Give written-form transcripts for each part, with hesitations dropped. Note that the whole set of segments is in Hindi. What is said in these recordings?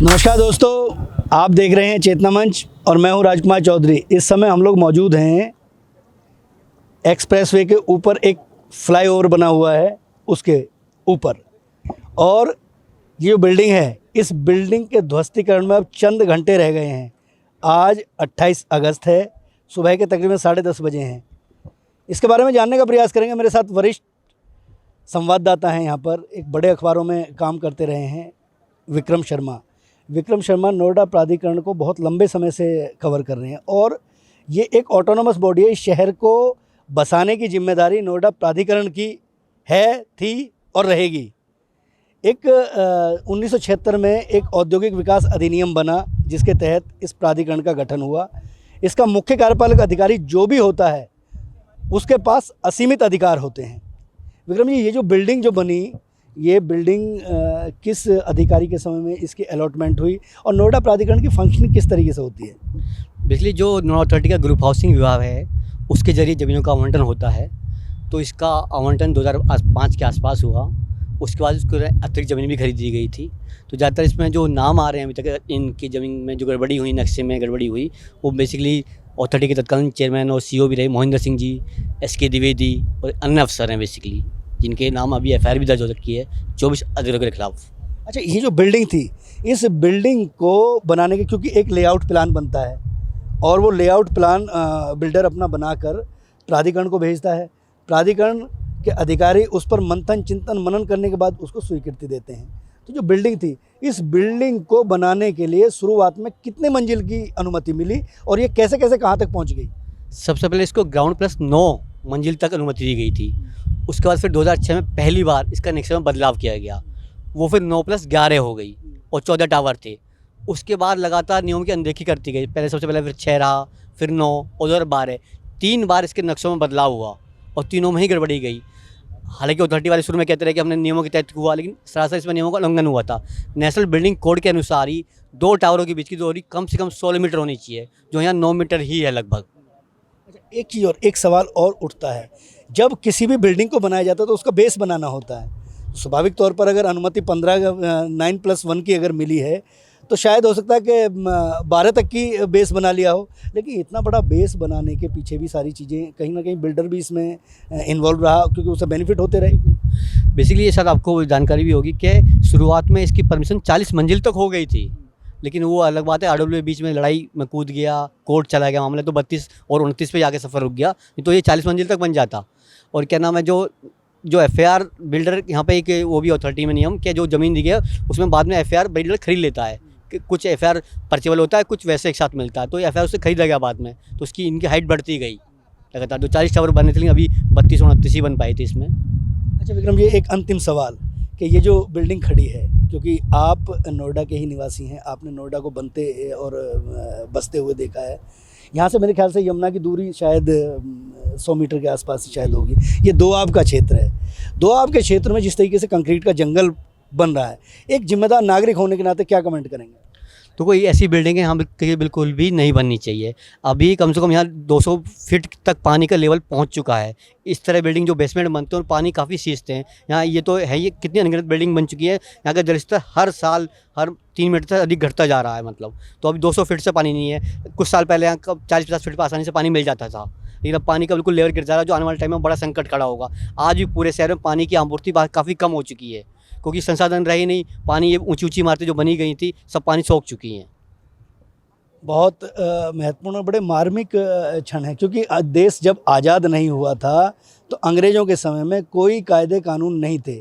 नमस्कार दोस्तों, आप देख रहे हैं चेतना मंच और मैं हूं राजकुमार चौधरी। इस समय हम लोग मौजूद हैं एक्सप्रेसवे के ऊपर। एक फ्लाईओवर बना हुआ है उसके ऊपर, और ये जो बिल्डिंग है, इस बिल्डिंग के ध्वस्तीकरण में अब चंद घंटे रह गए हैं। आज 28 अगस्त है, सुबह के तकरीबन 10:30 बजे हैं। इसके बारे में जानने का प्रयास करेंगे। मेरे साथ वरिष्ठ संवाददाता हैं, यहाँ पर एक बड़े अखबारों में काम करते रहे हैं, विक्रम शर्मा नोएडा प्राधिकरण को बहुत लंबे समय से कवर कर रहे हैं, और ये एक ऑटोनोमस बॉडी है। इस शहर को बसाने की जिम्मेदारी नोएडा प्राधिकरण की है, थी और रहेगी। एक 1976 में एक औद्योगिक विकास अधिनियम बना, जिसके तहत इस प्राधिकरण का गठन हुआ। इसका मुख्य कार्यपालक अधिकारी जो भी होता है, उसके पास असीमित अधिकार होते हैं। विक्रम जी, ये जो बिल्डिंग जो बनी, ये बिल्डिंग किस अधिकारी के समय में इसकी अलॉटमेंट हुई, और नोएडा प्राधिकरण की फंक्शनिंग किस तरीके से होती है? बेसिकली जो नोएडा अथॉरिटी का ग्रुप हाउसिंग विभाग है, उसके जरिए ज़मीनों का आवंटन होता है। तो इसका आवंटन 2005 के आसपास हुआ। उसके बाद उसको अतिरिक्त ज़मीन भी खरीदी गई थी। तो ज़्यादातर इसमें जो नाम आ रहे हैं अभी तक, इनकी ज़मीन में जो गड़बड़ी हुई, नक्शे में गड़बड़ी हुई, वो बेसिकली अथॉरिटी के तत्कालीन चेयरमैन और CEO भी रहे महेंद्र सिंह जी, SK द्विवेदी और अन्य अफसर हैं बेसिकली, जिनके नाम अभी FIR भी दर्ज हो रखी है 24 अधिकारियों के खिलाफ। अच्छा, ये जो बिल्डिंग थी, इस बिल्डिंग को बनाने के, क्योंकि एक लेआउट प्लान बनता है, और वो लेआउट प्लान बिल्डर अपना बनाकर प्राधिकरण को भेजता है। प्राधिकरण के अधिकारी उस पर मंथन, चिंतन, मनन करने के बाद उसको स्वीकृति देते हैं। तो जो बिल्डिंग थी, इस बिल्डिंग को बनाने के लिए शुरुआत में कितने मंजिल की अनुमति मिली, और ये कैसे कैसे कहाँ तक पहुँच गई? सबसे पहले इसको ग्राउंड प्लस 9 मंजिल तक अनुमति दी गई थी। उसके बाद फिर 2006 में पहली बार इसका नक्शे में बदलाव किया गया, वो फिर 9+11 हो गई और 14 टावर थे। उसके बाद लगातार नियमों की अनदेखी करती गई। सबसे पहले फिर 6 रहा, फिर 9 और 2012। 3 बार इसके नक्शों में बदलाव हुआ और तीनों में ही गड़बड़ी गई। हालांकि अथॉरिटी वाले शुरू में कहते रहे कि हमने नियमों के तहत हुआ, लेकिन सरासर इसमें नियमों का उल्लंघन हुआ था। नेशनल बिल्डिंग कोड के अनुसार ही 2 टावरों के बीच की दूरी कम से कम 16 मीटर होनी चाहिए, जो यहाँ 9 मीटर ही है लगभग। एक चीज़ और, एक सवाल और उठता है, जब किसी भी बिल्डिंग को बनाया जाता है तो उसका बेस बनाना होता है। तो स्वाभाविक तौर पर अगर अनुमति 9+1 की अगर मिली है, तो शायद हो सकता है कि 12 तक की बेस बना लिया हो। लेकिन इतना बड़ा बेस बनाने के पीछे भी सारी चीज़ें, कहीं ना कहीं बिल्डर भी इसमें इन्वॉल्व रहा, क्योंकि उसे बेनिफिट होते रहे। बेसिकली ये शायद आपको जानकारी भी होगी कि शुरुआत में इसकी परमिशन 40 मंजिल तक हो गई थी, लेकिन वो अलग बात है, RWA बीच में लड़ाई में कूद गया, कोर्ट चला गया मामला, तो 32 और 29 पे जाके सफ़र रुक गया, नहीं तो ये 40 मंजिल तक बन जाता। और क्या नाम है, जो FIR बिल्डर यहाँ पे एक वो भी अथॉरिटी में नियम कि जो ज़मीन दी गई है उसमें बाद में FIR बिल्डर खरीद लेता है। कि कुछ FIR पर्चेबल होता है, कुछ वैसे एक साथ मिलता है, तो FIR उससे खरीदा गया बाद में, तो उसकी इनकी हाइट बढ़ती गई लगातार। जो 40 टावर बनने थे, लेकिन अभी 32 और 29 ही बन पाई थी इसमें। अच्छा विक्रम जी, एक अंतिम सवाल कि ये जो बिल्डिंग खड़ी है, क्योंकि आप नोएडा के ही निवासी हैं, आपने नोएडा को बनते और बसते हुए देखा है। यहाँ से मेरे ख्याल से यमुना की दूरी शायद 100 मीटर के आसपास ही शायद होगी। ये दोआब का क्षेत्र है। दोआब के क्षेत्र में जिस तरीके से कंक्रीट का जंगल बन रहा है, एक जिम्मेदार नागरिक होने के नाते क्या कमेंट करेंगे? तो कोई ऐसी बिल्डिंग है यहाँ बिल्कुल भी नहीं बननी चाहिए। अभी कम से कम यहाँ 200 फीट तक पानी का लेवल पहुँच चुका है। इस तरह बिल्डिंग जो बेसमेंट बनते हैं और पानी काफ़ी सींचते हैं, यहाँ ये तो है, ये कितनी अनगिनत बिल्डिंग बन चुकी है। यहाँ का जलस्तर हर साल हर 3 मीटर से अधिक घटता जा रहा है, मतलब। तो अभी 200 फीट से पानी नहीं है। कुछ साल पहले यहाँ 40-50 फीट पर आसानी से पानी मिल जाता था, लेकिन अब पानी का बिल्कुल लेवल गिर जा रहा है, जो आने वाले टाइम में बड़ा संकट खड़ा होगा। आज भी पूरे शहर में पानी की आपूर्ति काफ़ी कम हो चुकी है, क्योंकि संसाधन रहे नहीं। पानी, ये ऊँची इमारतें जो बनी गई थी, सब पानी सोख चुकी हैं। बहुत महत्वपूर्ण और बड़े मार्मिक क्षण है, क्योंकि देश जब आज़ाद नहीं हुआ था तो अंग्रेज़ों के समय में कोई कायदे कानून नहीं थे।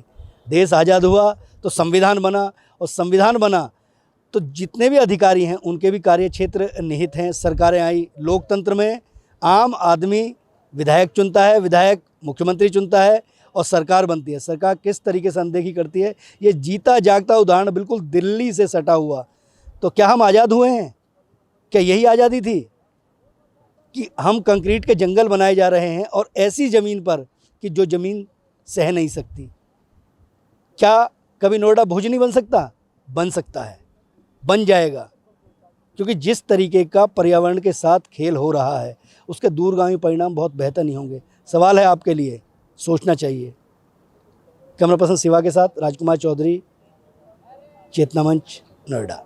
देश आज़ाद हुआ तो संविधान बना, और संविधान बना तो जितने भी अधिकारी हैं उनके भी कार्य क्षेत्र निहित हैं। सरकारें आई, लोकतंत्र में आम आदमी विधायक चुनता है, विधायक मुख्यमंत्री चुनता है, और सरकार बनती है। सरकार किस तरीके से अनदेखी करती है, ये जीता जागता उदाहरण बिल्कुल दिल्ली से सटा हुआ। तो क्या हम आज़ाद हुए हैं? क्या यही आज़ादी थी कि हम कंक्रीट के जंगल बनाए जा रहे हैं, और ऐसी ज़मीन पर कि जो ज़मीन सह नहीं सकती? क्या कभी नोएडा भुज नहीं बन सकता? बन सकता है, बन जाएगा, क्योंकि जिस तरीके का पर्यावरण के साथ खेल हो रहा है, उसके दूरगामी परिणाम बहुत बेहतर नहीं होंगे। सवाल है आपके लिए, सोचना चाहिए। कैमरा पर्सन शिवा के साथ राजकुमार चौधरी, चेतना मंच, नोएडा।